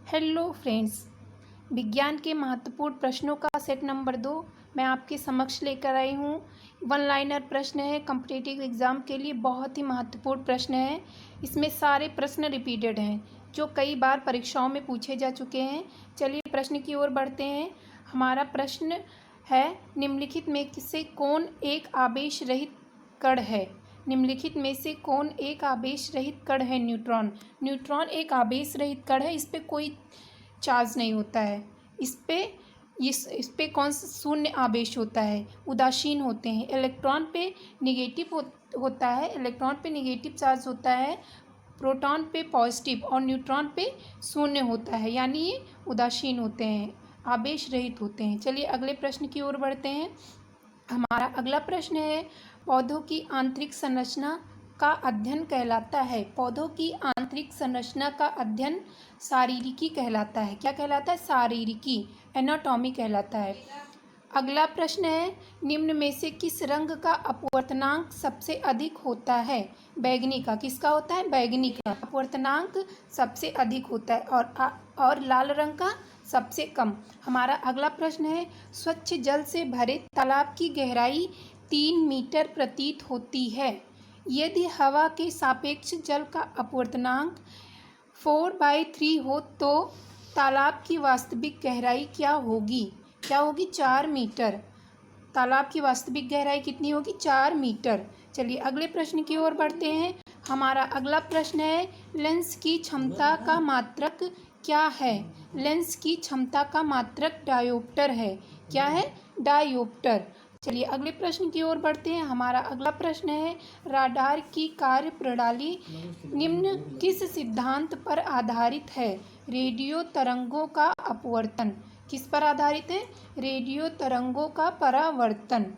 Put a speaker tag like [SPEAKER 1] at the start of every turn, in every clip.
[SPEAKER 1] Hello friends, विज्ञान के महत्वपूर्ण प्रश्नों का सेट नंबर 2 मैं आपके समक्ष लेकर आई हूँ। वन लाइनर प्रश्न है, कॉम्पिटिटिव एग्ज़ाम के लिए बहुत ही महत्वपूर्ण प्रश्न है। इसमें सारे प्रश्न रिपीटेड हैं जो कई बार परीक्षाओं में पूछे जा चुके हैं। चलिए प्रश्न की ओर बढ़ते हैं। हमारा प्रश्न है, निम्नलिखित में से कौन एक आवेश रहित कण है? निम्नलिखित में से कौन एक आवेश रहित कण है? न्यूट्रॉन। न्यूट्रॉन एक आवेश रहित कण है, इस पे कोई चार्ज नहीं होता है। इस पे कौन सा शून्य आवेश होता है? उदासीन होते हैं। इलेक्ट्रॉन पे निगेटिव होता है, इलेक्ट्रॉन पे निगेटिव चार्ज होता है, प्रोटॉन पे पॉजिटिव और न्यूट्रॉन पे शून्य होता है, यानी ये उदासीन होते हैं, आवेश रहित होते हैं। चलिए अगले प्रश्न की ओर बढ़ते हैं। हमारा अगला प्रश्न है, पौधों की आंतरिक संरचना का अध्ययन कहलाता है? पौधों की आंतरिक संरचना का अध्ययन शारीरिकी कहलाता है। क्या कहलाता है? शारीरिकी, एनाटॉमी कहलाता है। अगला प्रश्न है, निम्न में से किस रंग का अपवर्तनांक सबसे अधिक होता है? बैंगनी का। किसका होता है? बैंगनी का अपवर्तनांक सबसे अधिक होता है और लाल रंग का सबसे कम। हमारा अगला प्रश्न है, स्वच्छ जल से भरे तालाब की गहराई 3 मीटर प्रतीत होती है। यदि हवा के सापेक्ष जल का अपवर्तनांक 4/3 हो तो तालाब की वास्तविक गहराई क्या होगी? क्या होगी? 4 मीटर। तालाब की वास्तविक गहराई कितनी होगी? 4 मीटर। चलिए अगले प्रश्न की ओर बढ़ते हैं। हमारा अगला प्रश्न है, लेंस की क्षमता का मात्रक क्या है? लेंस की क्षमता का मात्रक डायोप्टर है। क्या है? डायोप्टर। चलिए अगले प्रश्न की ओर बढ़ते हैं। हमारा अगला प्रश्न है, राडार की कार्य प्रणाली निम्न किस सिद्धांत पर आधारित है? रेडियो तरंगों का अपवर्तन। किस पर आधारित है? रेडियो तरंगों का परावर्तन।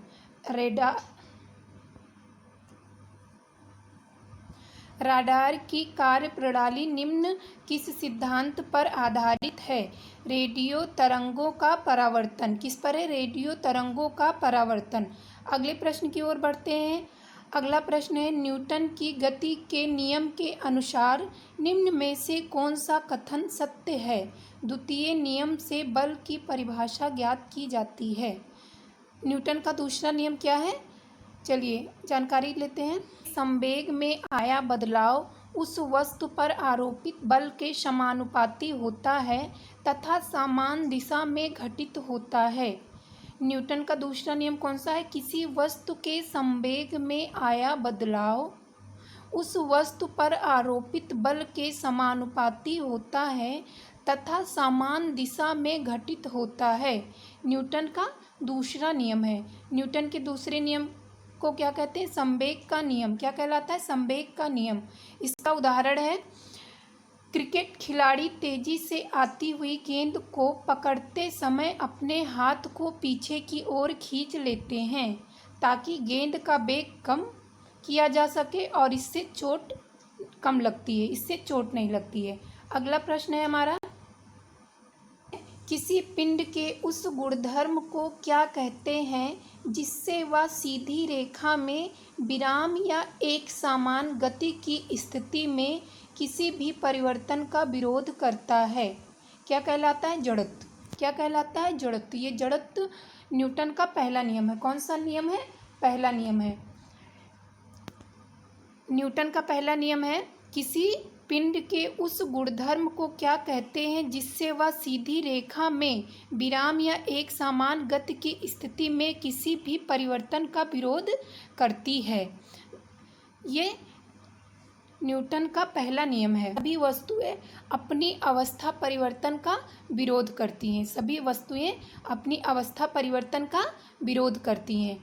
[SPEAKER 1] राडार की कार्यप्रणाली निम्न किस सिद्धांत पर आधारित है? रेडियो तरंगों का परावर्तन। किस पर है? रेडियो तरंगों का परावर्तन। अगले प्रश्न की ओर बढ़ते हैं। अगला प्रश्न है, न्यूटन की गति के नियम के अनुसार निम्न में से कौन सा कथन सत्य है? द्वितीय नियम से बल की परिभाषा ज्ञात की जाती है। न्यूटन का दूसरा नियम क्या है? चलिए जानकारी लेते हैं। संवेग में आया बदलाव उस वस्तु पर आरोपित बल के समानुपाती होता है तथा समान दिशा में घटित होता है। न्यूटन का दूसरा नियम कौन सा है? किसी वस्तु के संवेग में आया बदलाव उस वस्तु पर आरोपित बल के समानुपाती होता है तथा समान दिशा में घटित होता है। न्यूटन का दूसरा नियम है। न्यूटन के दूसरे नियम को क्या कहते हैं? संवेग का नियम। क्या कहलाता है? संवेग का नियम। इसका उदाहरण है, क्रिकेट खिलाड़ी तेजी से आती हुई गेंद को पकड़ते समय अपने हाथ को पीछे की ओर खींच लेते हैं ताकि गेंद का वेग कम किया जा सके और इससे चोट कम लगती है, इससे चोट नहीं लगती है। अगला प्रश्न है हमारा, किसी पिंड के उस गुणधर्म को क्या कहते हैं जिससे वह सीधी रेखा में विराम या एक समान गति की स्थिति में किसी भी परिवर्तन का विरोध करता है? क्या कहलाता है? जड़त्व। क्या कहलाता है? जड़त्व। ये जड़त्व न्यूटन का पहला नियम है। कौन सा नियम है? पहला नियम है। न्यूटन का पहला नियम है, किसी पिंड के उस गुणधर्म को क्या कहते हैं जिससे वह सीधी रेखा में विराम या एक समान गति की स्थिति में किसी भी परिवर्तन का विरोध करती है। ये न्यूटन का पहला नियम है। सभी वस्तुएं अपनी अवस्था परिवर्तन का विरोध करती हैं। सभी वस्तुएं अपनी अवस्था परिवर्तन का विरोध करती हैं।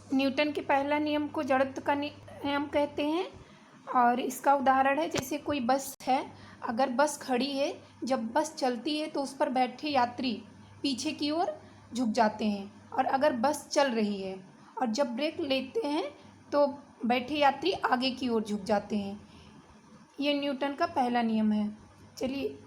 [SPEAKER 1] न्यूटन के पहला नियम को जड़त्व का नियम कहते हैं और इसका उदाहरण है, जैसे कोई बस है, अगर बस खड़ी है, जब बस चलती है तो उस पर बैठे यात्री पीछे की ओर झुक जाते हैं, और अगर बस चल रही है और जब ब्रेक लेते हैं तो बैठे यात्री आगे की ओर झुक जाते हैं। ये न्यूटन का पहला नियम है। चलिए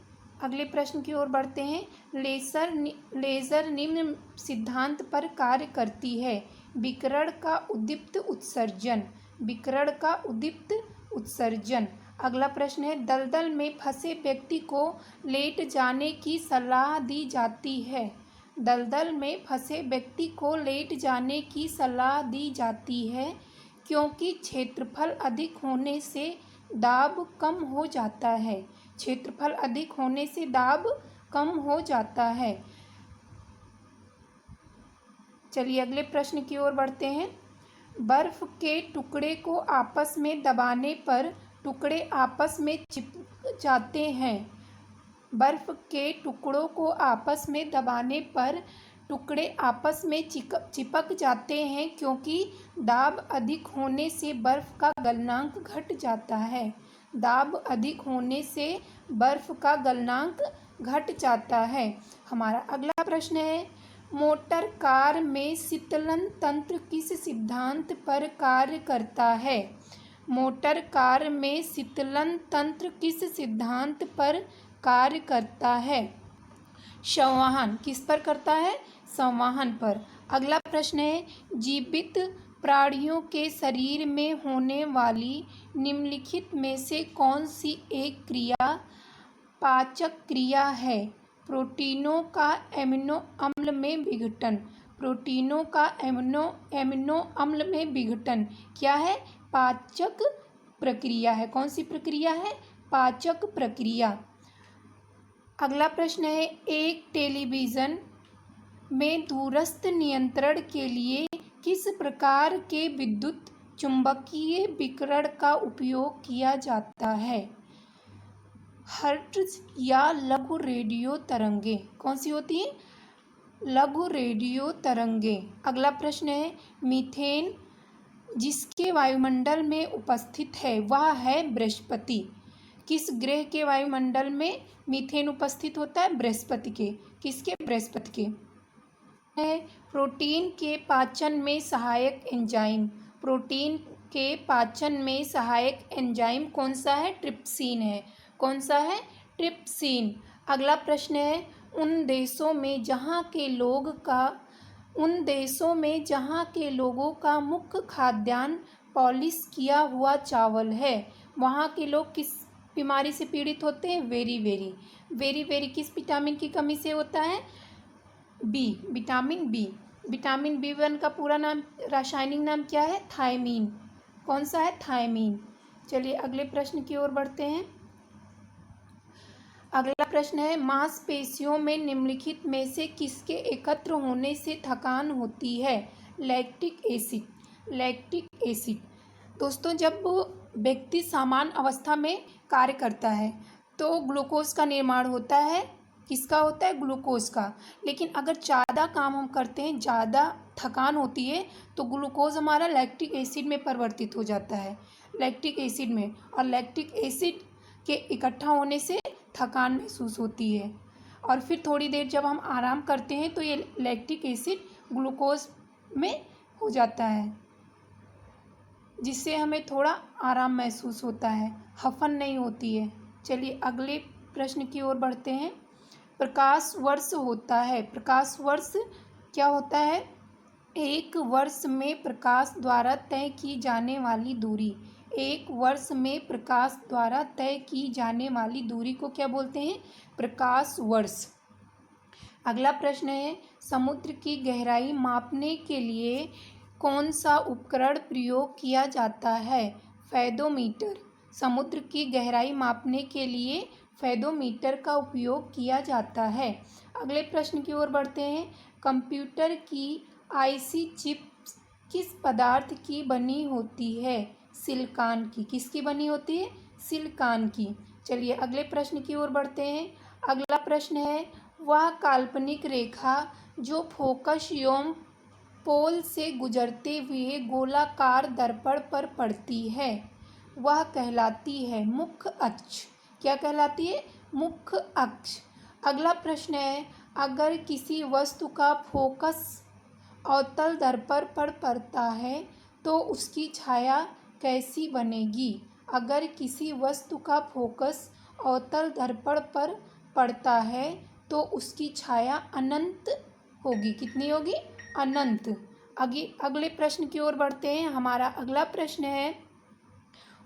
[SPEAKER 1] अगले प्रश्न की ओर बढ़ते हैं। लेज़र निम्न सिद्धांत पर कार्य करती है। विकिरण का उद्दीप्त उत्सर्जन। विकिरण का उद्दीप्त उत्सर्जन। अगला प्रश्न है, दलदल में फंसे व्यक्ति को लेट जाने की सलाह दी जाती है। दलदल में फंसे व्यक्ति को लेट जाने की सलाह दी जाती है क्योंकि क्षेत्रफल अधिक होने से दाब कम हो जाता है। क्षेत्रफल अधिक होने से दाब कम हो जाता है। चलिए अगले प्रश्न की ओर बढ़ते हैं। बर्फ के टुकड़े को आपस में दबाने पर टुकड़े आपस में चिपक जाते हैं। बर्फ के टुकड़ों को आपस में दबाने पर टुकड़े आपस में चिपक जाते हैं क्योंकि दाब अधिक होने से बर्फ का गलनांक घट जाता है। दाब अधिक होने से बर्फ का गलनांक घट जाता है। हमारा अगला प्रश्न है, मोटर कार में शीतलन तंत्र किस सिद्धांत पर कार्य करता है। मोटर कार में शीतलन तंत्र किस सिद्धांत पर कार्य करता है। संवहन किस पर करता है, संवहन पर। अगला प्रश्न है, जीवित प्राणियों के शरीर में होने वाली निम्नलिखित में से कौन सी एक क्रिया पाचक क्रिया है। प्रोटीनों का एमिनो अम्ल में विघटन। प्रोटीनों का एमिनो अम्ल में विघटन क्या है, पाचक प्रक्रिया है। कौन सी प्रक्रिया है, पाचक प्रक्रिया। अगला प्रश्न है, एक टेलीविज़न में दूरस्थ नियंत्रण के लिए किस प्रकार के विद्युत चुंबकीय विकिरण का उपयोग किया जाता है। हर्ट्ज या लघु रेडियो तरंगे। कौन सी होती हैं, लघु रेडियो तरंगे। अगला प्रश्न है, मीथेन जिसके वायुमंडल में उपस्थित है वह है बृहस्पति। किस ग्रह के वायुमंडल में मीथेन उपस्थित होता है, बृहस्पति के। किसके, बृहस्पति के। है प्रोटीन के पाचन में सहायक एंजाइम। प्रोटीन के पाचन में सहायक एंजाइम कौन सा है, ट्रिप्सिन है। कौन सा है, ट्रिप्सिन। अगला प्रश्न है, उन देशों में जहाँ के लोगों का मुख्य खाद्यान्न पॉलिश किया हुआ चावल है, वहाँ के लोग किस बीमारी से पीड़ित होते हैं, वेरी किस विटामिन की कमी से होता है, B, vitamin B. Vitamin B1 का पूरा नाम, रासायनिक नाम क्या है, थायमीन। कौन सा है, थायमीन। चलिए अगले प्रश्न की ओर बढ़ते हैं। अगला प्रश्न है, मांसपेशियों में निम्नलिखित में से किसके एकत्र होने से थकान होती है। Lactic acid. Lactic acid. दोस्तों, जब व्यक्ति सामान्य अवस्था में कार्य करता है तो ग्लूकोज का निर्माण होता है। किसका होता है, ग्लूकोज का। लेकिन अगर ज़्यादा काम हम करते हैं, ज़्यादा थकान होती है, तो ग्लूकोज हमारा लैक्टिक एसिड में परिवर्तित हो जाता है, लैक्टिक एसिड में। और लैक्टिक एसिड के इकट्ठा होने से थकान महसूस होती है। और फिर थोड़ी देर जब हम आराम करते हैं तो ये लैक्टिक एसिड ग्लूकोज में हो जाता है, जिससे हमें थोड़ा आराम महसूस होता है, हफन नहीं होती है। चलिए अगले प्रश्न की ओर बढ़ते हैं। प्रकाश वर्ष होता है। प्रकाश वर्ष क्या होता है, एक वर्ष में प्रकाश द्वारा तय की जाने वाली दूरी। एक वर्ष में प्रकाश द्वारा तय की जाने वाली दूरी को क्या बोलते हैं, प्रकाश वर्ष। अगला प्रश्न है, समुद्र की गहराई मापने के लिए कौन सा उपकरण प्रयोग किया जाता है। फेदोमीटर। समुद्र की गहराई मापने के लिए फेदोमीटर का उपयोग किया जाता है। अगले प्रश्न की ओर बढ़ते हैं। कंप्यूटर की आईसी चिप किस पदार्थ की बनी होती है। सिलिकॉन की। किसकी बनी होती है, सिलिकॉन की। चलिए अगले प्रश्न की ओर बढ़ते हैं। अगला प्रश्न है, वह काल्पनिक रेखा जो फोकस एवं पोल से गुजरते हुए गोलाकार दर्पण पर पड़ती है वह कहलाती है मुख्य अक्ष। क्या कहलाती है, मुख्य अक्ष। अगला प्रश्न है, अगर किसी वस्तु का फोकस अवतल दर्पण पर पड़ता है तो उसकी छाया कैसी बनेगी। अगर किसी वस्तु का फोकस अवतल दर्पण पर पड़ता है तो उसकी छाया अनंत होगी। कितनी होगी, अनंत। अगले प्रश्न की ओर बढ़ते हैं। हमारा अगला प्रश्न है,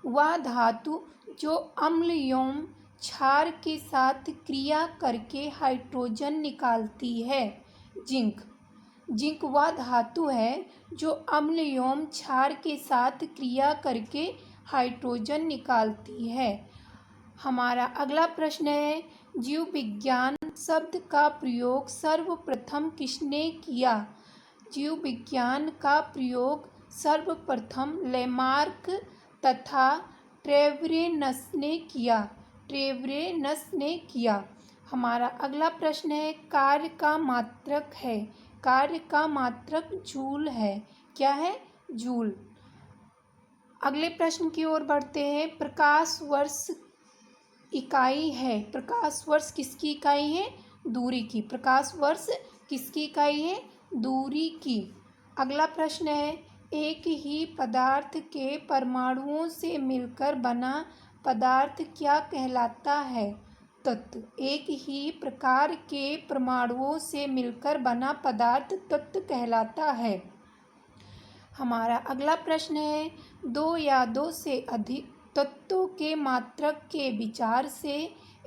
[SPEAKER 1] वह धातु जो अम्ल एवं क्षार के साथ क्रिया करके हाइड्रोजन निकालती है। जिंक। जिंक वह धातु है जो अम्ल एवं क्षार के साथ क्रिया करके हाइड्रोजन निकालती है। हमारा अगला प्रश्न है, जीव विज्ञान शब्द का प्रयोग सर्वप्रथम किसने किया। जीव विज्ञान का प्रयोग सर्वप्रथम लेमार्क तथा ट्रेवरेनस ने किया। हमारा अगला प्रश्न है, कार्य का मात्रक है। कार्य का मात्रक जूल है। क्या है? जूल। अगले प्रश्न की ओर बढ़ते हैं। प्रकाश वर्ष इकाई है। प्रकाश वर्ष किसकी इकाई है? दूरी की। प्रकाश वर्ष किसकी इकाई है? दूरी की। अगला प्रश्न है, एक ही पदार्थ के परमाणुओं से मिलकर बना पदार्थ क्या कहलाता है? तत्व। एक ही प्रकार के परमाणुओं से मिलकर बना पदार्थ तत्व कहलाता है। हमारा अगला प्रश्न है, दो या दो से अधिक तत्वों के मात्रक के विचार से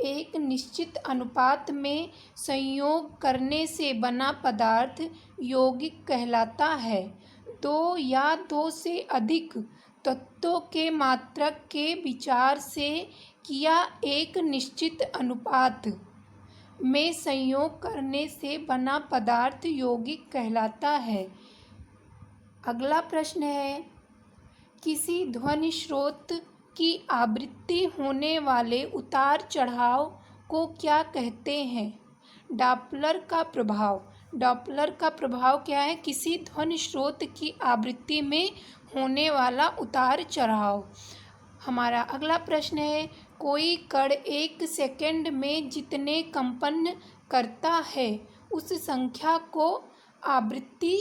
[SPEAKER 1] एक निश्चित अनुपात में संयोग करने से बना पदार्थ यौगिक कहलाता है। दो या दो से अधिक तत्वों के मात्रक के विचार से किया एक निश्चित अनुपात में संयोग करने से बना पदार्थ यौगिक कहलाता है। अगला प्रश्न है, किसी ध्वनि स्रोत की आवृत्ति होने वाले उतार चढ़ाव को क्या कहते हैं? डॉपलर का प्रभाव। डॉपलर का प्रभाव क्या है? किसी ध्वनि स्रोत की आवृत्ति में होने वाला उतार चढ़ाव। हमारा अगला प्रश्न है, कोई कण एक सेकंड में जितने कंपन करता है उस संख्या को आवृत्ति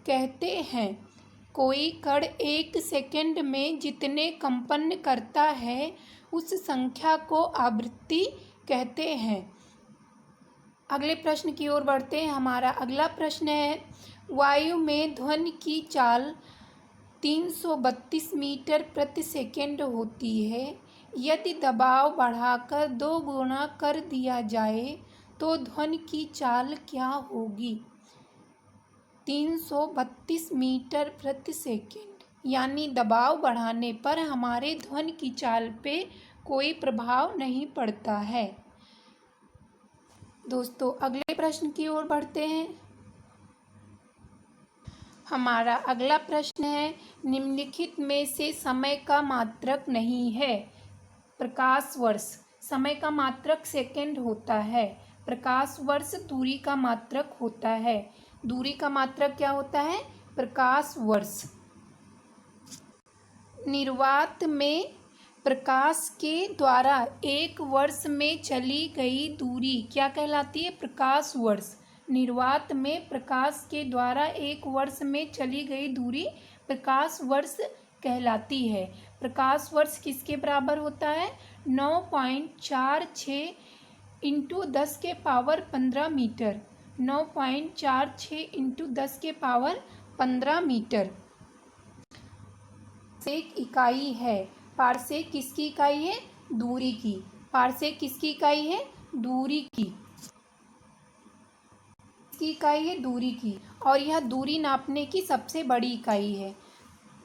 [SPEAKER 1] कहते हैं। कोई कण एक सेकंड में जितने कंपन करता है उस संख्या को आवृत्ति कहते हैं। अगले प्रश्न की ओर बढ़ते हैं। हमारा अगला प्रश्न है, वायु में ध्वनि की चाल 332 मीटर प्रति सेकंड होती है। यदि दबाव बढ़ाकर 2 गुना कर दिया जाए तो ध्वनि की चाल क्या होगी? 332 मीटर प्रति सेकंड, यानी दबाव बढ़ाने पर हमारे ध्वनि की चाल पे कोई प्रभाव नहीं पड़ता है। दोस्तों, अगले प्रश्न की ओर बढ़ते हैं। हमारा अगला प्रश्न है, निम्नलिखित में से समय का मात्रक नहीं है। प्रकाश वर्ष। समय का मात्रक सेकंड होता है। प्रकाश वर्ष दूरी का मात्रक होता है। दूरी का मात्रक क्या होता है? प्रकाश वर्ष। निर्वात में प्रकाश के द्वारा एक वर्ष में चली गई दूरी क्या कहलाती है? प्रकाश वर्ष। निर्वात में प्रकाश के द्वारा एक वर्ष में चली गई दूरी प्रकाश वर्ष कहलाती है। प्रकाश वर्ष किसके बराबर होता है? 9.46 इंटू 10 के पावर 15 मीटर। 9.46 इंटू 10 के पावर 15 मीटर एक इकाई है। पारसेक किसकी इकाई है? दूरी की। पारसेक किसकी इकाई है? दूरी की। किसकी इकाई है? दूरी की। और यह दूरी नापने की सबसे बड़ी इकाई है।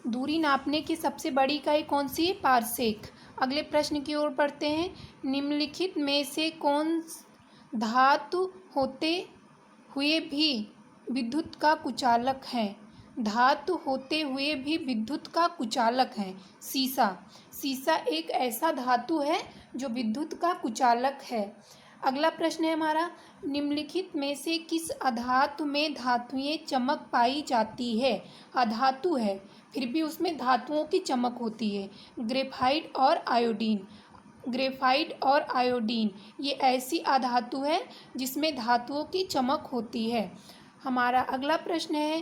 [SPEAKER 1] दूरी नापने की सबसे बड़ी इकाई कौन सी है? पारसेक। अगले प्रश्न की ओर बढ़ते हैं। निम्नलिखित में से कौन धातु होते हुए भी विद्युत का कुचालक है? धातु होते हुए भी विद्युत का कुचालक है। सीसा। सीसा एक ऐसा धातु है जो विद्युत का कुचालक है। अगला प्रश्न है हमारा, निम्नलिखित में से किस अधातु में धात्विय चमक पाई जाती है? अधातु है फिर भी उसमें धातुओं की चमक होती है। ग्रेफाइट और आयोडीन। ग्रेफाइट और आयोडीन ये ऐसी अधातु है जिसमें धातुओं की चमक होती है। हमारा अगला प्रश्न है,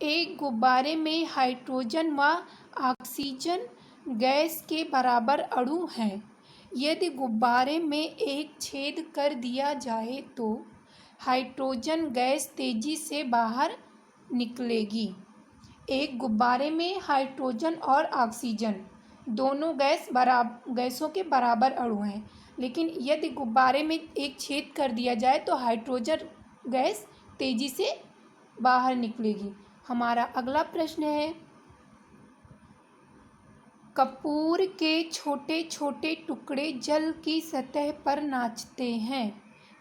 [SPEAKER 1] एक गुब्बारे में हाइड्रोजन व ऑक्सीजन गैस के बराबर अणु हैं। यदि गुब्बारे में एक छेद कर दिया जाए तो हाइड्रोजन गैस तेजी से बाहर निकलेगी। एक गुब्बारे में हाइड्रोजन और ऑक्सीजन दोनों गैसों के बराबर अणु हैं, लेकिन यदि गुब्बारे में एक छेद कर दिया जाए तो हाइड्रोजन गैस तेजी से बाहर निकलेगी। हमारा अगला प्रश्न है, कपूर के छोटे छोटे टुकड़े जल की सतह पर नाचते हैं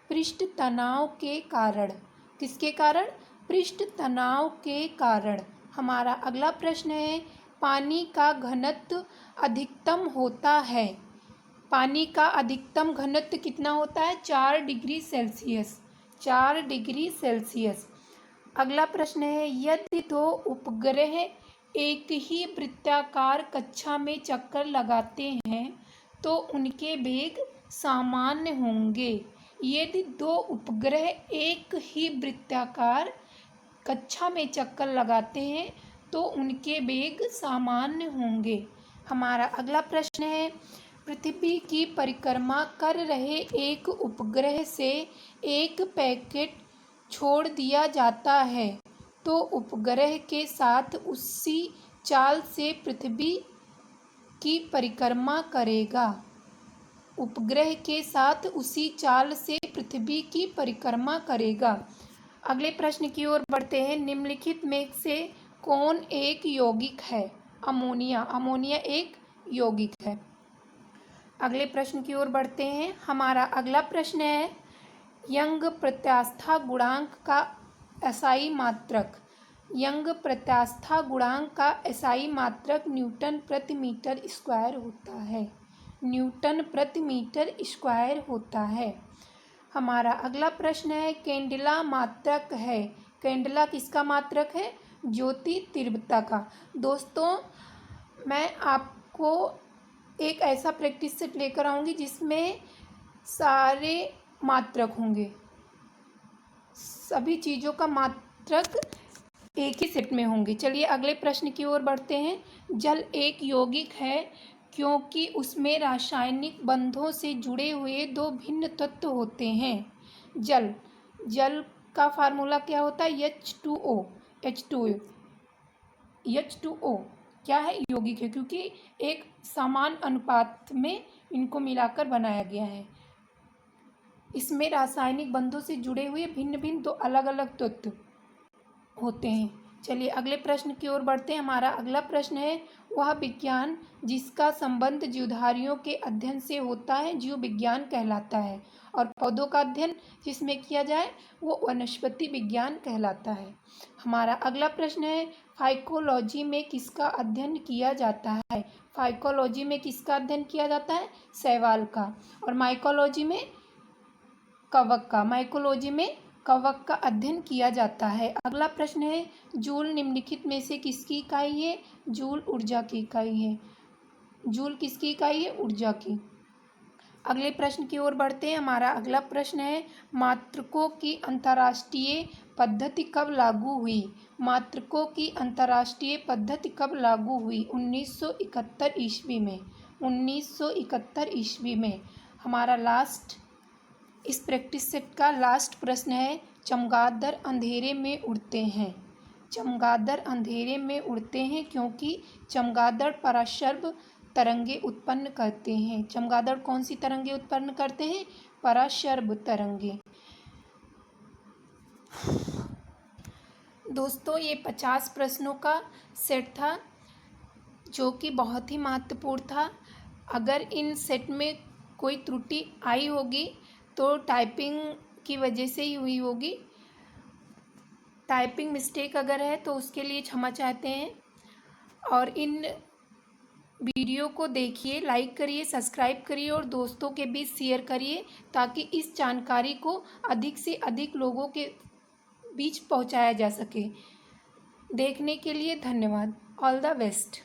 [SPEAKER 1] पृष्ठ तनाव के कारण। किसके कारण? पृष्ठ तनाव के कारण। हमारा अगला प्रश्न है, पानी का घनत्व अधिकतम होता है। पानी का अधिकतम घनत्व कितना होता है? 4 डिग्री सेल्सियस। 4 degree Celsius. अगला प्रश्न है, यदि दो उपग्रह एक ही वृत्ताकार कक्षा में चक्कर लगाते हैं तो उनके वेग सामान्य होंगे। यदि दो उपग्रह एक ही वृत्ताकार कक्षा में चक्कर लगाते हैं तो उनके वेग सामान्य होंगे। हमारा अगला प्रश्न है, पृथ्वी की परिक्रमा कर रहे एक उपग्रह से एक पैकेट छोड़ दिया जाता है तो उपग्रह के साथ उसी चाल से पृथ्वी की परिक्रमा करेगा। उपग्रह के साथ उसी चाल से पृथ्वी की परिक्रमा करेगा। अगले प्रश्न की ओर बढ़ते हैं, निम्नलिखित में से कौन एक यौगिक है? अमोनिया। अमोनिया एक यौगिक है। अगले प्रश्न की ओर बढ़ते हैं। हमारा अगला प्रश्न है, यंग प्रत्यास्था गुणांक का एसआई मात्रक। यंग प्रत्यास्था गुणांक का एसआई मात्रक न्यूटन प्रति मीटर स्क्वायर होता है। न्यूटन प्रति मीटर स्क्वायर होता है। हमारा अगला प्रश्न है, कैंडेला मात्रक है। कैंडेला किसका मात्रक है? ज्योति तीव्रता का। दोस्तों, मैं आपको एक ऐसा प्रैक्टिस सेट लेकर आऊँगी जिसमें सारे मात्रक होंगे, सभी चीज़ों का मात्रक एक ही सेट में होंगे। चलिए अगले प्रश्न की ओर बढ़ते हैं। जल एक यौगिक है क्योंकि उसमें रासायनिक बंधों से जुड़े हुए दो भिन्न तत्व होते हैं। जल का फार्मूला क्या होता है? H2O। H2O क्या है? यौगिक है, क्योंकि एक समान अनुपात में इनको मिलाकर बनाया गया है। इसमें रासायनिक बंधों से जुड़े हुए भिन्न भिन्न दो अलग अलग तत्व होते हैं। चलिए अगले प्रश्न की ओर बढ़ते हैं। हमारा अगला प्रश्न है, वह विज्ञान जिसका संबंध जीवधारियों के अध्ययन से होता है जीव विज्ञान कहलाता है, और पौधों का अध्ययन जिसमें किया जाए वो वनस्पति विज्ञान कहलाता है। हमारा अगला प्रश्न है, फाइकोलॉजी में किसका अध्ययन किया जाता है? फाइकोलॉजी में किसका अध्ययन किया जाता है? शैवाल का। और माइकोलॉजी में कवक का। माइकोलॉजी में कवक का अध्ययन किया जाता है। अगला प्रश्न है, जूल निम्नलिखित में से किसकी इकाई है? जूल ऊर्जा की इकाई है। जूल किसकी इकाई है? ऊर्जा की। अगले प्रश्न की ओर बढ़ते हैं। हमारा अगला प्रश्न है, मात्रकों की अंतर्राष्ट्रीय पद्धति कब लागू हुई? मात्रकों की अंतर्राष्ट्रीय पद्धति कब लागू हुई? 1971 ईस्वी में। 1971 ईस्वी में। हमारा इस प्रैक्टिस सेट का लास्ट प्रश्न है, चमगादड़ अंधेरे में उड़ते हैं। चमगादड़ अंधेरे में उड़ते हैं क्योंकि चमगादड़ पराश्रव्य तरंगे उत्पन्न करते हैं। चमगादड़ कौन सी तरंगे उत्पन्न करते हैं? पराश्रव्य तरंगे। दोस्तों, ये 50 प्रश्नों का सेट था जो कि बहुत ही महत्वपूर्ण था। अगर इन सेट में कोई त्रुटि आई होगी तो टाइपिंग की वजह से ही हुई होगी। टाइपिंग मिस्टेक अगर है तो उसके लिए क्षमा चाहते हैं। और इन वीडियो को देखिए, लाइक करिए, सब्सक्राइब करिए और दोस्तों के बीच शेयर करिए ताकि इस जानकारी को अधिक से अधिक लोगों के बीच पहुंचाया जा सके। देखने के लिए धन्यवाद। All the best.